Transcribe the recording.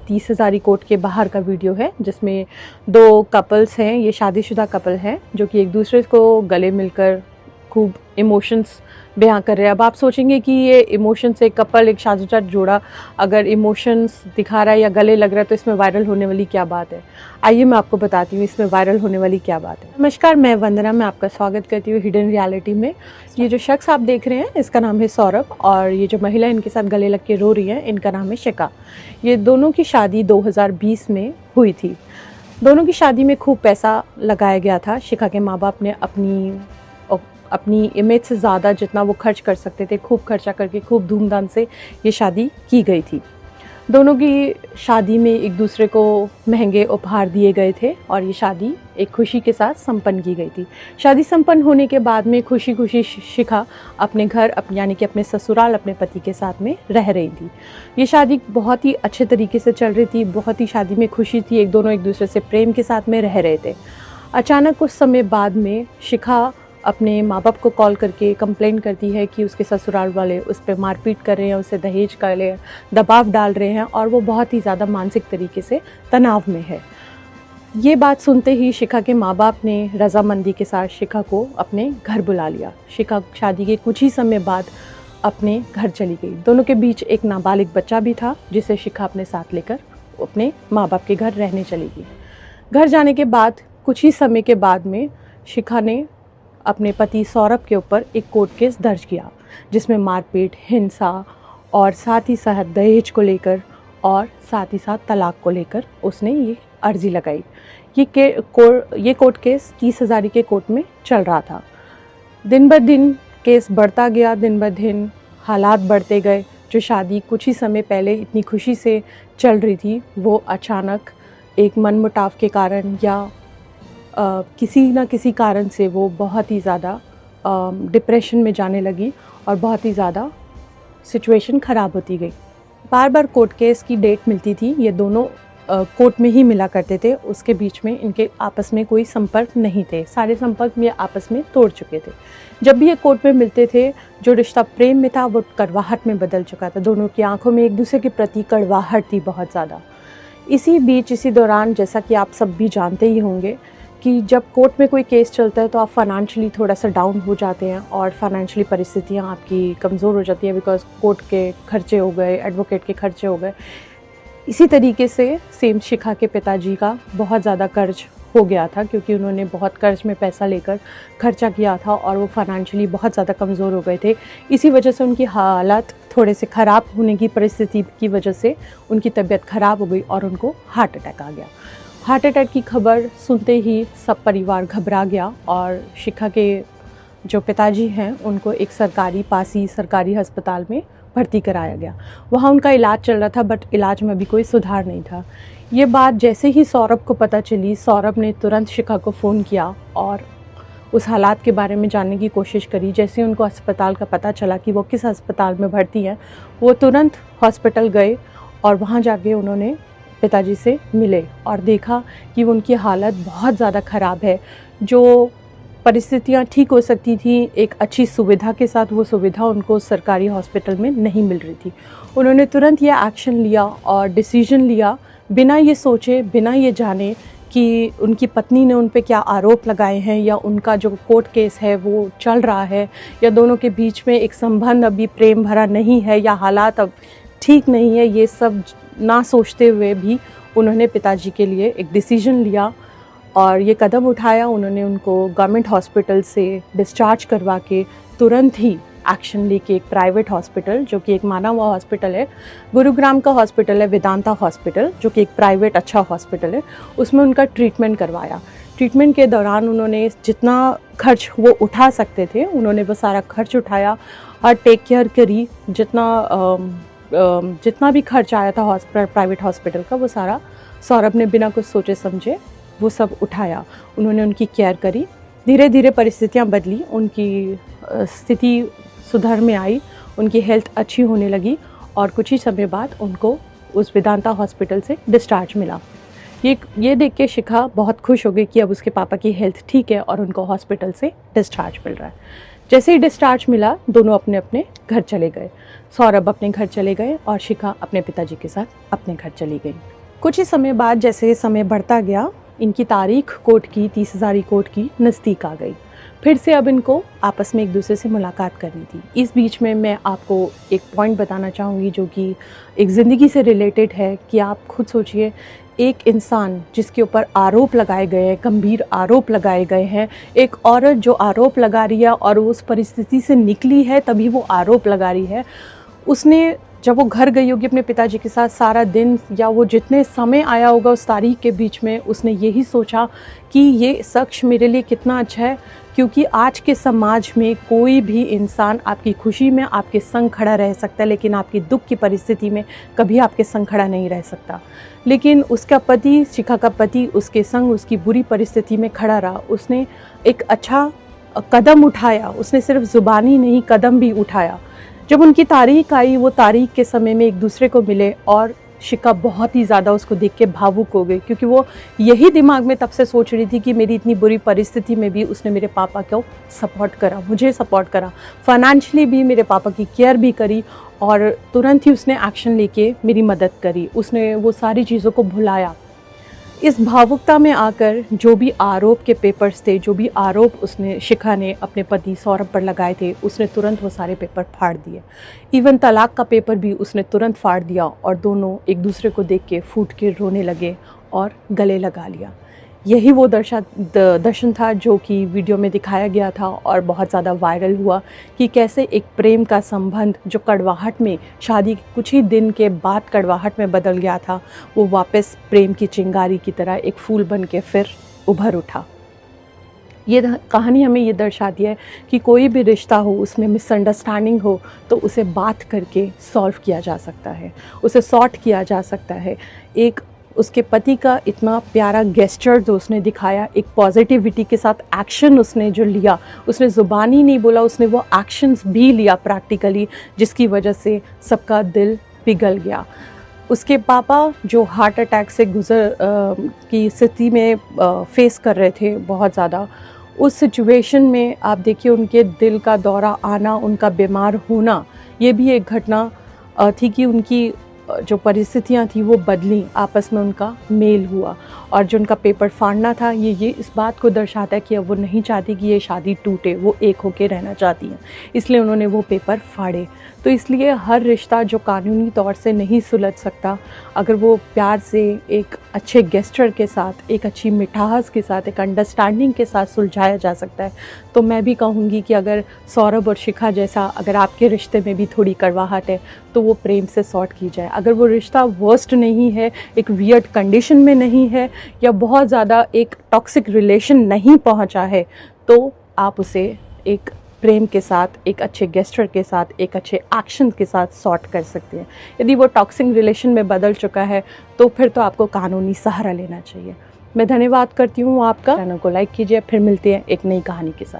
30 Hazari court के बाहर का वीडियो है, जिसमें दो कपल्स हैं, ये शादीशुदा कपल हैं जो कि एक दूसरे को गले मिलकर खूब इमोशंस बयां कर रहे हैं। अब आप सोचेंगे कि ये इमोशंस, एक कपल, एक शादीशुदा जोड़ा अगर इमोशंस दिखा रहा है या गले लग रहा है तो इसमें वायरल होने वाली क्या बात है। आइए मैं आपको बताती हूँ इसमें वायरल होने वाली क्या बात है। नमस्कार, मैं वंदना, मैं आपका स्वागत करती हूँ हिडन रियलिटी में। ये जो शख्स आप देख रहे हैं इसका नाम है सौरभ, और ये जो महिला इनके साथ गले लग के रो रही है इनका नाम है शिखा। ये दोनों की शादी 2020 में हुई थी। दोनों की शादी में खूब पैसा लगाया गया था। शिखा के माँ बाप ने अपनी इमेज से ज़्यादा जितना वो खर्च कर सकते थे, खूब खर्चा करके खूब धूमधाम से ये शादी की गई थी। दोनों की शादी में एक दूसरे को महंगे उपहार दिए गए थे और ये शादी एक खुशी के साथ संपन्न की गई थी। शादी संपन्न होने के बाद में खुशी खुशी शिखा अपने घर यानी कि अपने ससुराल अपने पति के साथ में रह रही थी। ये शादी बहुत ही अच्छे तरीके से चल रही थी, बहुत ही शादी में खुशी थी, दोनों एक दूसरे से प्रेम के साथ में रह रहे थे। अचानक कुछ समय बाद में शिखा अपने माँ बाप को कॉल करके कंप्लेंट करती है कि उसके ससुराल वाले उस पर मारपीट कर रहे हैं, उसे दहेज का दबाव डाल रहे हैं और वो बहुत ही ज़्यादा मानसिक तरीके से तनाव में है। ये बात सुनते ही शिखा के माँ बाप ने रजामंदी के साथ शिखा को अपने घर बुला लिया। शिखा शादी के कुछ ही समय बाद अपने घर चली गई। दोनों के बीच एक नाबालिग बच्चा भी था जिसे शिखा अपने साथ लेकर अपने माँ बाप के घर रहने चली गई। घर जाने के बाद कुछ ही समय के बाद में शिखा ने अपने पति सौरभ के ऊपर एक कोर्ट केस दर्ज किया, जिसमें मारपीट, हिंसा और साथ ही साथ दहेज को लेकर और साथ ही साथ तलाक को लेकर उसने ये अर्जी लगाई। ये कोर्ट केस 30 हज़ारी के कोर्ट में चल रहा था। दिन ब दिन केस बढ़ता गया, दिन ब दिन हालात बढ़ते गए। जो शादी कुछ ही समय पहले इतनी खुशी से चल रही थी वो अचानक एक मनमुटाव के कारण या किसी न किसी कारण से वो बहुत ही ज़्यादा डिप्रेशन में जाने लगी और बहुत ही ज़्यादा सिचुएशन ख़राब होती गई। बार बार कोर्ट केस की डेट मिलती थी। ये दोनों कोर्ट में ही मिला करते थे, उसके बीच में इनके आपस में कोई संपर्क नहीं थे। सारे संपर्क ये आपस में तोड़ चुके थे। जब भी ये कोर्ट में मिलते थे, जो रिश्ता प्रेम में था वो कड़वाहट में बदल चुका था। दोनों की आंखों में एक दूसरे के प्रति कड़वाहट थी बहुत ज़्यादा। इसी दौरान जैसा कि आप सब भी जानते ही होंगे कि जब कोर्ट में कोई केस चलता है तो आप फाइनेंशियली थोड़ा सा डाउन हो जाते हैं और फाइनेंशियली परिस्थितियाँ आपकी कमज़ोर हो जाती हैं, बिकॉज कोर्ट के खर्चे हो गए, एडवोकेट के खर्चे हो गए। इसी तरीके से सेम शिखा के पिताजी का बहुत ज़्यादा कर्ज हो गया था, क्योंकि उन्होंने बहुत कर्ज में पैसा लेकर खर्चा किया था और वो फाइनेंशियली बहुत ज़्यादा कमज़ोर हो गए थे। इसी वजह से उनकी हालत थोड़े से ख़राब होने की परिस्थिति की वजह से उनकी तबीयत ख़राब हो गई और उनको हार्ट अटैक आ गया। हार्ट अटैक की खबर सुनते ही सब परिवार घबरा गया और शिखा के जो पिताजी हैं उनको एक सरकारी अस्पताल में भर्ती कराया गया। वहाँ उनका इलाज चल रहा था, बट इलाज में अभी कोई सुधार नहीं था। ये बात जैसे ही सौरभ को पता चली, सौरभ ने तुरंत शिखा को फ़ोन किया और उस हालात के बारे में जानने की कोशिश करी। जैसे उनको अस्पताल का पता चला कि वो किस अस्पताल में भर्ती हैं, वो तुरंत हॉस्पिटल गए और वहाँ जाके उन्होंने पिताजी से मिले और देखा कि उनकी हालत बहुत ज़्यादा ख़राब है। जो परिस्थितियाँ ठीक हो सकती थी एक अच्छी सुविधा के साथ, वो सुविधा उनको सरकारी हॉस्पिटल में नहीं मिल रही थी। उन्होंने तुरंत ये एक्शन लिया और डिसीजन लिया, बिना ये सोचे, बिना ये जाने कि उनकी पत्नी ने उन पे क्या आरोप लगाए हैं या उनका जो कोर्ट केस है वो चल रहा है या दोनों के बीच में एक संबंध अभी प्रेम भरा नहीं है या हालात अब ठीक नहीं है। ये सब ना सोचते हुए भी उन्होंने पिताजी के लिए एक डिसीजन लिया और ये कदम उठाया। उन्होंने उनको गवर्नमेंट हॉस्पिटल से डिस्चार्ज करवा के तुरंत ही एक्शन लेके एक प्राइवेट हॉस्पिटल, जो कि एक माना हुआ हॉस्पिटल है, गुरुग्राम का हॉस्पिटल है वेदांता हॉस्पिटल, जो कि एक प्राइवेट अच्छा हॉस्पिटल है, उसमें उनका ट्रीटमेंट करवाया। ट्रीटमेंट के दौरान उन्होंने जितना खर्च वो उठा सकते थे उन्होंने वो सारा खर्च उठाया और टेक केयर करी। जितना भी खर्च आया था प्राइवेट हॉस्पिटल का, वो सारा सौरभ ने बिना कुछ सोचे समझे वो सब उठाया। उन्होंने उनकी केयर करी। धीरे धीरे परिस्थितियाँ बदली, उनकी स्थिति सुधार में आई, उनकी हेल्थ अच्छी होने लगी और कुछ ही समय बाद उनको उस वेदांता हॉस्पिटल से डिस्चार्ज मिला। ये देख के शिखा बहुत खुश हो गई कि अब उसके पापा की हेल्थ ठीक है और उनको हॉस्पिटल से डिस्चार्ज मिल रहा है। जैसे ही डिस्चार्ज मिला दोनों अपने अपने घर चले गए। सौरभ अपने घर चले गए और शिखा अपने पिताजी के साथ अपने घर चली गई। कुछ ही समय बाद जैसे समय बढ़ता गया, इनकी तारीख कोर्ट की 30 हज़ारी कोर्ट की नज़दीक आ गई। फिर से अब इनको आपस में एक दूसरे से मुलाकात करनी थी। इस बीच में मैं आपको एक पॉइंट बताना चाहूँगी जो कि एक ज़िंदगी से रिलेटेड है कि आप खुद सोचिए, एक इंसान जिसके ऊपर आरोप लगाए गए हैं, गंभीर आरोप लगाए गए हैं, एक औरत जो आरोप लगा रही है और उस परिस्थिति से निकली है तभी वो आरोप लगा रही है, उसने जब वो घर गई होगी अपने पिताजी के साथ, सारा दिन या वो जितने समय आया होगा उस तारीख के बीच में, उसने यही सोचा कि ये शख्स मेरे लिए कितना अच्छा है। क्योंकि आज के समाज में कोई भी इंसान आपकी खुशी में आपके संग खड़ा रह सकता है, लेकिन आपकी दुख की परिस्थिति में कभी आपके संग खड़ा नहीं रह सकता। लेकिन उसका पति, शिखा का पति, उसके संग उसकी बुरी परिस्थिति में खड़ा रहा। उसने एक अच्छा कदम उठाया, उसने सिर्फ ज़ुबानी नहीं कदम भी उठाया। जब उनकी तारीख आई, वो तारीख के समय में एक दूसरे को मिले और शिखा बहुत ही ज़्यादा उसको देख के भावुक हो गई, क्योंकि वो यही दिमाग में तब से सोच रही थी कि मेरी इतनी बुरी परिस्थिति में भी उसने मेरे पापा को सपोर्ट करा, मुझे सपोर्ट करा, फाइनेंशियली भी मेरे पापा की केयर भी करी और तुरंत ही उसने एक्शन लेके मेरी मदद करी। उसने वो सारी चीज़ों को भुलाया। इस भावुकता में आकर जो भी आरोप के पेपर्स थे, जो भी आरोप उसने, शिखा ने अपने पति सौरभ पर लगाए थे, उसने तुरंत वो सारे पेपर फाड़ दिए। इवन तलाक का पेपर भी उसने तुरंत फाड़ दिया और दोनों एक दूसरे को देख के फूट के रोने लगे और गले लगा लिया। यही वो दर्शन था जो कि वीडियो में दिखाया गया था और बहुत ज़्यादा वायरल हुआ कि कैसे एक प्रेम का संबंध जो कड़वाहट में, शादी के कुछ ही दिन के बाद कड़वाहट में बदल गया था, वो वापस प्रेम की चिंगारी की तरह एक फूल बन के फिर उभर उठा। ये कहानी हमें ये दर्शाती है कि कोई भी रिश्ता हो, उसमें मिसअंडरस्टैंडिंग हो तो उसे बात करके सॉल्व किया जा सकता है, उसे सॉर्ट किया जा सकता है। एक उसके पति का इतना प्यारा गेस्चर जो उसने दिखाया, एक पॉजिटिविटी के साथ एक्शन उसने जो लिया, उसने ज़ुबानी नहीं बोला, उसने वो एक्शंस भी लिया प्रैक्टिकली, जिसकी वजह से सबका दिल पिघल गया। उसके पापा जो हार्ट अटैक से की स्थिति में फेस कर रहे थे बहुत ज़्यादा, उस सिचुएशन में आप देखिए उनके दिल का दौरा आना, उनका बीमार होना, ये भी एक घटना थी कि उनकी जो परिस्थितियाँ थी वो बदली, आपस में उनका मेल हुआ। और जो उनका पेपर फाड़ना था, ये इस बात को दर्शाता है कि अब वो नहीं चाहती कि ये शादी टूटे, वो एक होके रहना चाहती हैं, इसलिए उन्होंने वो पेपर फाड़े। तो इसलिए हर रिश्ता जो कानूनी तौर से नहीं सुलझ सकता, अगर वो प्यार से एक अच्छे गेस्चर के साथ, एक अच्छी मिठास के साथ, एक अंडरस्टैंडिंग के साथ सुलझाया जा सकता है, तो मैं भी कहूँगी कि अगर सौरभ और शिखा जैसा अगर आपके रिश्ते में भी थोड़ी कड़वाहट है तो वो प्रेम से सॉर्ट की जाए। अगर वो रिश्ता वर्स्ट नहीं है, एक वियर्ड कंडीशन में नहीं है या बहुत ज़्यादा एक टॉक्सिक रिलेशन नहीं पहुँचा है, तो आप उसे एक प्रेम के साथ, एक अच्छे गेस्चर के साथ, एक अच्छे एक्शन के साथ सॉर्ट कर सकते हैं। यदि वो टॉक्सिक रिलेशन में बदल चुका है तो फिर तो आपको कानूनी सहारा लेना चाहिए। मैं धन्यवाद करती हूँ आपका। चैनल को लाइक कीजिए, फिर मिलते हैं एक नई कहानी के साथ।